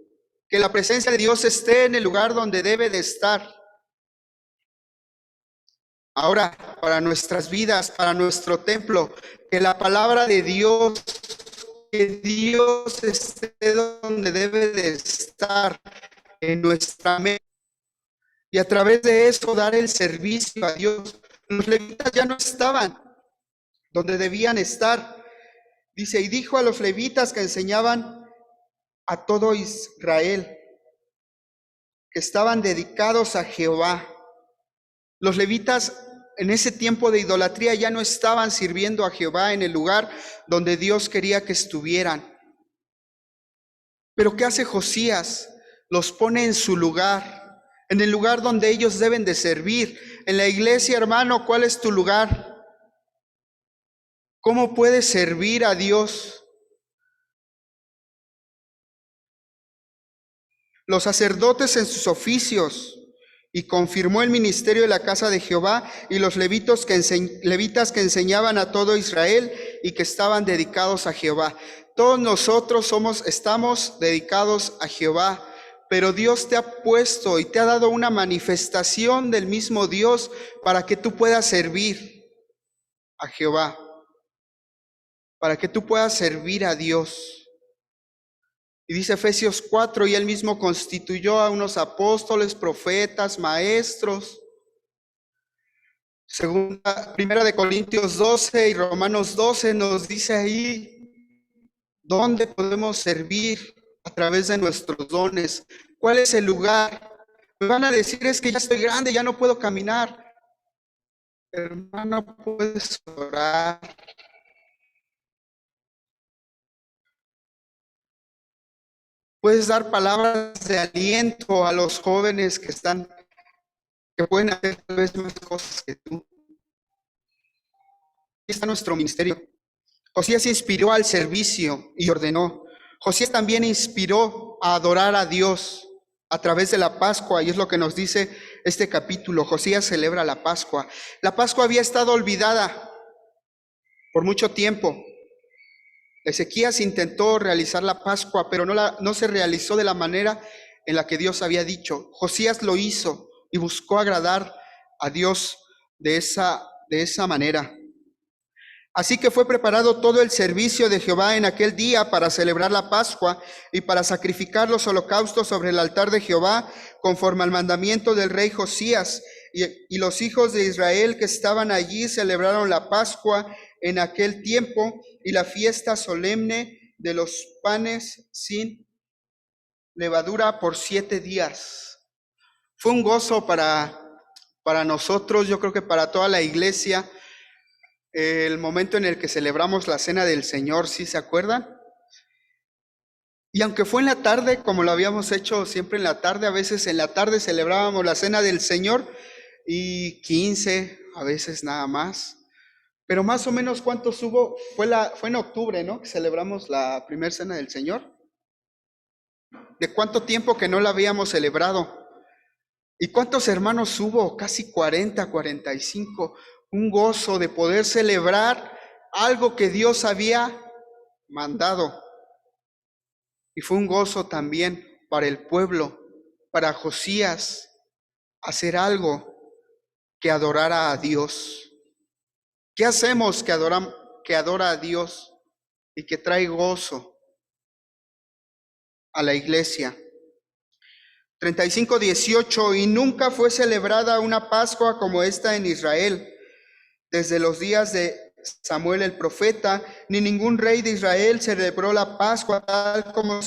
Que la presencia de Dios esté en el lugar donde debe de estar. Ahora, para nuestras vidas, para nuestro templo, que la palabra de Dios, que Dios esté donde debe de estar, en nuestra mente. Y a través de eso dar el servicio a Dios. Los levitas ya no estaban donde debían estar. Dice, y dijo a los levitas que enseñaban a todo Israel, que estaban dedicados a Jehová. Los levitas en ese tiempo de idolatría ya no estaban sirviendo a Jehová en el lugar donde Dios quería que estuvieran. Pero ¿qué hace Josías? Los pone en su lugar, en el lugar donde ellos deben de servir. En la iglesia, hermano, ¿cuál es tu lugar? ¿Cómo puedes servir a Dios? Los sacerdotes en sus oficios, y confirmó el ministerio de la casa de Jehová y los levitas que enseñaban a todo Israel y que estaban dedicados a Jehová. Todos nosotros estamos dedicados a Jehová, pero Dios te ha puesto y te ha dado una manifestación del mismo Dios para que tú puedas servir a Jehová, para que tú puedas servir a Dios. Y dice Efesios 4, y él mismo constituyó a unos apóstoles, profetas, maestros. Primera de Corintios 12 y Romanos 12 nos dice ahí dónde podemos servir a través de nuestros dones. ¿Cuál es el lugar? Me van a decir, es que ya estoy grande, ya no puedo caminar. Hermano, puedes orar. Puedes dar palabras de aliento a los jóvenes que pueden hacer tal vez más cosas que tú. está nuestro ministerio. Josías inspiró al servicio y ordenó. Josías también inspiró a adorar a Dios a través de la Pascua, y es lo que nos dice este capítulo. Josías celebra la Pascua. La Pascua había estado olvidada por mucho tiempo. Ezequías intentó realizar la Pascua, pero no se realizó de la manera en la que Dios había dicho. Josías lo hizo y buscó agradar a Dios de esa manera. Así que fue preparado todo el servicio de Jehová en aquel día para celebrar la Pascua y para sacrificar los holocaustos sobre el altar de Jehová, conforme al mandamiento del rey Josías. Y los hijos de Israel que estaban allí celebraron la Pascua en aquel tiempo y la fiesta solemne de los panes sin levadura por 7 días. Fue un gozo para nosotros, yo creo que para toda la iglesia, el momento en el que celebramos la cena del Señor, ¿sí se acuerdan? Y aunque fue en la tarde, como lo habíamos hecho siempre en la tarde, a veces en la tarde celebrábamos la cena del Señor y 15, a veces nada más. Pero más o menos ¿cuántos hubo? Fue en octubre, ¿no? Que celebramos la primera cena del Señor. ¿De cuánto tiempo que no la habíamos celebrado? ¿Y cuántos hermanos hubo? Casi 40, 45. Un gozo de poder celebrar algo que Dios había mandado. Y fue un gozo también para el pueblo, para Josías, hacer algo que adorara a Dios. ¿Qué hacemos que adora a Dios y que trae gozo a la iglesia? 35:18, y nunca fue celebrada una Pascua como esta en Israel, desde los días de Samuel el profeta, ni ningún rey de Israel celebró la Pascua tal como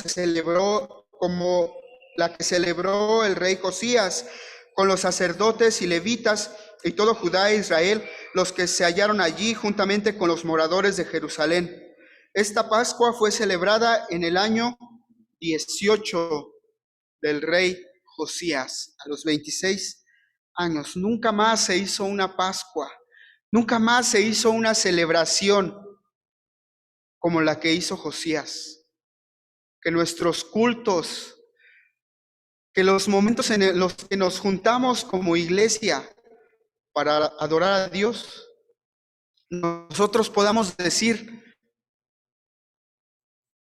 la que celebró el rey Josías, con los sacerdotes y levitas y todo Judá e Israel, los que se hallaron allí juntamente con los moradores de Jerusalén. Esta Pascua fue celebrada en el año 18 del rey Josías, a los 26 años. Nunca más se hizo una Pascua, nunca más se hizo una celebración como la que hizo Josías. Que nuestros cultos, que los momentos en los que nos juntamos como iglesia para adorar a Dios, nosotros podamos decir,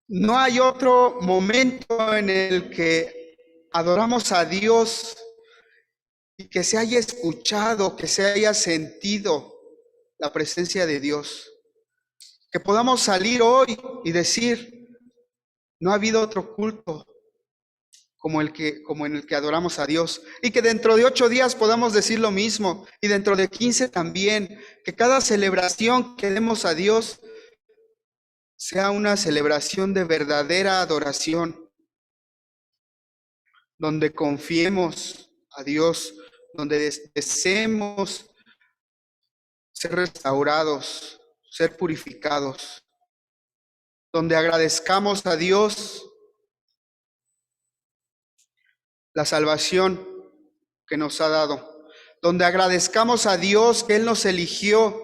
no hay otro momento en el que adoramos a Dios y que se haya escuchado, que se haya sentido la presencia de Dios. Que podamos salir hoy y decir, no ha habido otro culto como en el que adoramos a Dios. Y que dentro de 8 días podamos decir lo mismo, y dentro de 15 también. Que cada celebración que demos a Dios sea una celebración de verdadera adoración, donde confiemos a Dios, donde deseemos ser restaurados, ser purificados, donde agradezcamos a Dios la salvación que nos ha dado, donde agradezcamos a Dios que Él nos eligió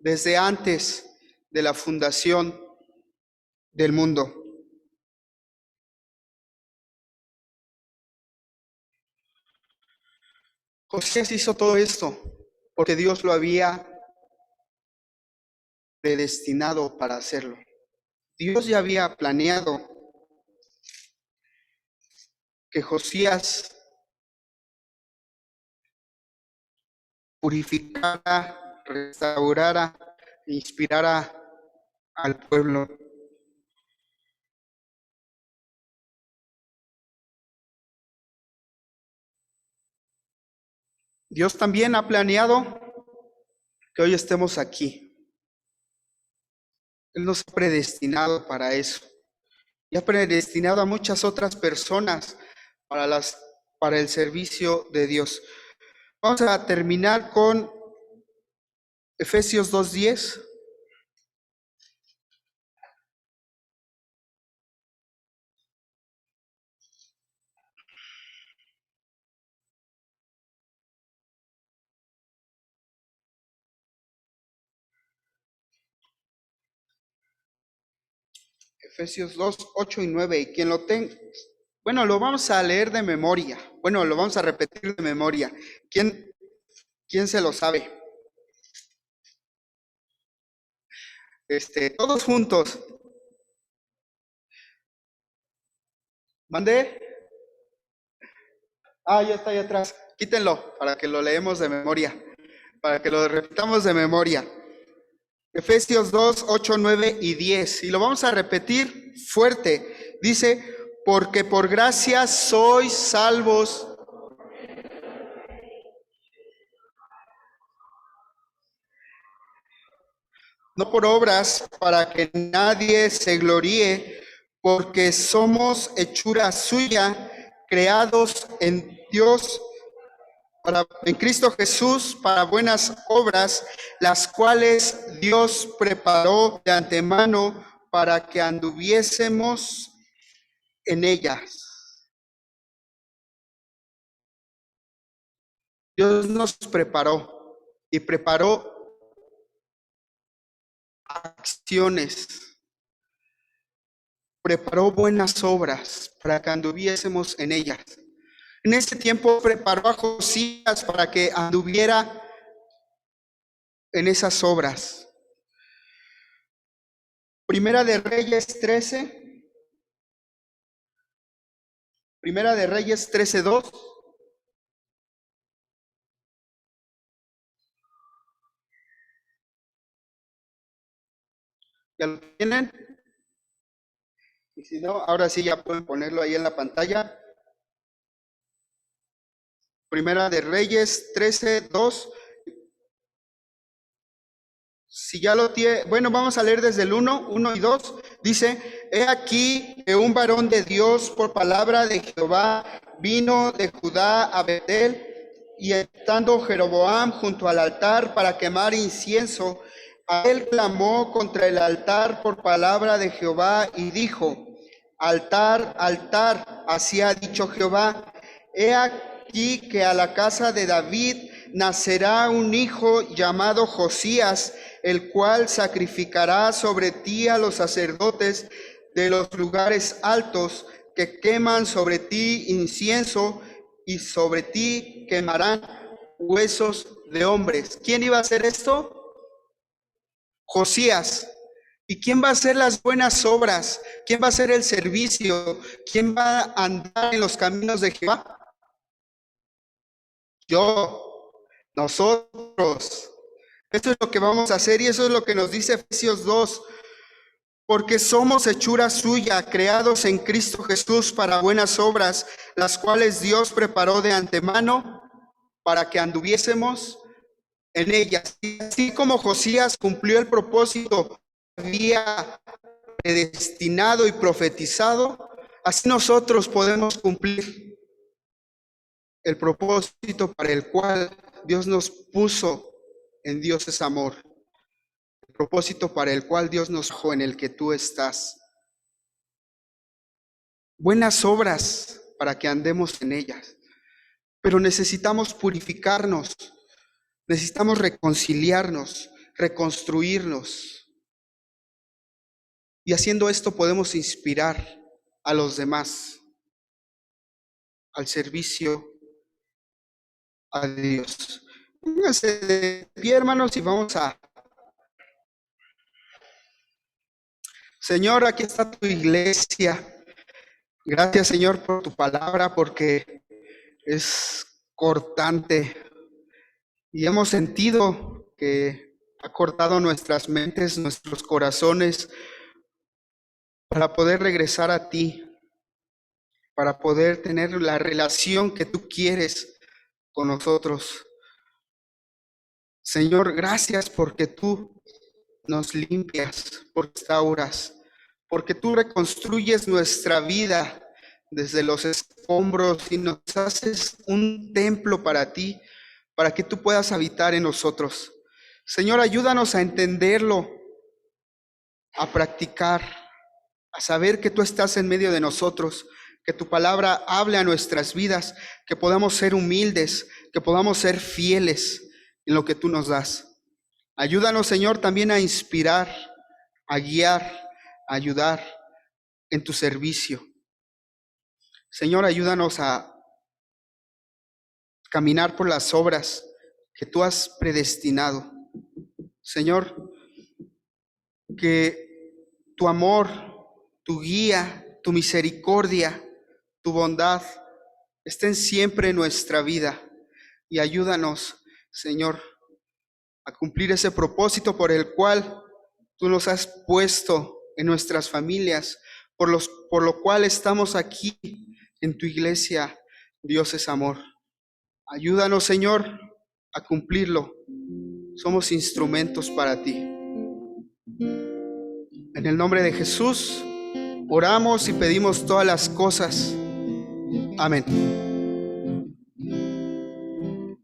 desde antes de la fundación del mundo. Josías hizo todo esto porque Dios lo había predestinado para hacerlo. Dios ya había planeado que Josías purificara, restaurara, e inspirara al pueblo. Dios también ha planeado que hoy estemos aquí. Él nos ha predestinado para eso. Y ha predestinado a muchas otras personas para el servicio de Dios. Vamos a terminar con Efesios 2:10. Efesios 2, 8 y 9. Y quien lo tenga, bueno, lo vamos a leer de memoria. Bueno, lo vamos a repetir de memoria. ¿Quién se lo sabe? Todos juntos. ¿Mande? Ya está ahí atrás. Quítenlo para que lo leemos de memoria. Para que lo repitamos de memoria. Efesios 2, 8, 9 y 10. Y lo vamos a repetir fuerte. Dice, porque por gracia sois salvos. No por obras, para que nadie se gloríe, porque somos hechura suya, creados en Dios, en Cristo Jesús, para buenas obras, las cuales Dios preparó de antemano para que anduviésemos en ellas. Dios nos preparó y preparó acciones, preparó buenas obras para que anduviésemos en ellas. En ese tiempo preparó a Josías para que anduviera en esas obras. Primera de Reyes 13. Primera de Reyes 13:2. ¿Ya lo tienen? Y si no, ahora sí ya pueden ponerlo ahí en la pantalla. Primera de Reyes 13:2. Si ya lo tiene, bueno, vamos a leer desde el 1 y 2. Dice, he aquí que un varón de Dios por palabra de Jehová vino de Judá a Betel, y estando Jeroboam junto al altar para quemar incienso, a él clamó contra el altar por palabra de Jehová y dijo, altar, altar, así ha dicho Jehová, he aquí que a la casa de David nacerá un hijo llamado Josías, el cual sacrificará sobre ti a los sacerdotes de los lugares altos, que queman sobre ti incienso, y sobre ti quemarán huesos de hombres. ¿Quién iba a hacer esto? Josías. ¿Y quién va a hacer las buenas obras? ¿Quién va a hacer el servicio? ¿Quién va a andar en los caminos de Jehová? Yo, nosotros. Esto es lo que vamos a hacer y eso es lo que nos dice Efesios 2. Porque somos hechura suya, creados en Cristo Jesús para buenas obras, las cuales Dios preparó de antemano para que anduviésemos en ellas. Y así como Josías cumplió el propósito que había predestinado y profetizado, así nosotros podemos cumplir el propósito para el cual Dios nos puso. En Dios es amor, el propósito para el cual Dios nos dejó, en el que tú estás. Buenas obras para que andemos en ellas, pero necesitamos purificarnos, necesitamos reconciliarnos, reconstruirnos. Y haciendo esto podemos inspirar a los demás al servicio a Dios. Pónganse de pie, hermanos, y vamos a... Señor, aquí está tu iglesia. Gracias, Señor, por tu palabra, porque es cortante. Y hemos sentido que ha cortado nuestras mentes, nuestros corazones, para poder regresar a ti, para poder tener la relación que tú quieres con nosotros. Señor, gracias porque tú nos limpias, porque restauras, porque tú reconstruyes nuestra vida desde los escombros y nos haces un templo para ti, para que tú puedas habitar en nosotros. Señor, ayúdanos a entenderlo, a practicar, a saber que tú estás en medio de nosotros, que tu palabra hable a nuestras vidas, que podamos ser humildes, que podamos ser fieles en lo que tú nos das. Ayúdanos, Señor, también a inspirar, a guiar, a ayudar, en tu servicio. Señor, ayúdanos a caminar por las obras que tú has predestinado. Señor, que tu amor, tu guía, tu misericordia, tu bondad estén siempre en nuestra vida y ayúdanos, Señor, a cumplir ese propósito por el cual tú nos has puesto en nuestras familias, por lo cual estamos aquí en tu iglesia. Dios es amor. Ayúdanos, Señor, a cumplirlo. Somos instrumentos para ti. En el nombre de Jesús, oramos y pedimos todas las cosas. Amén.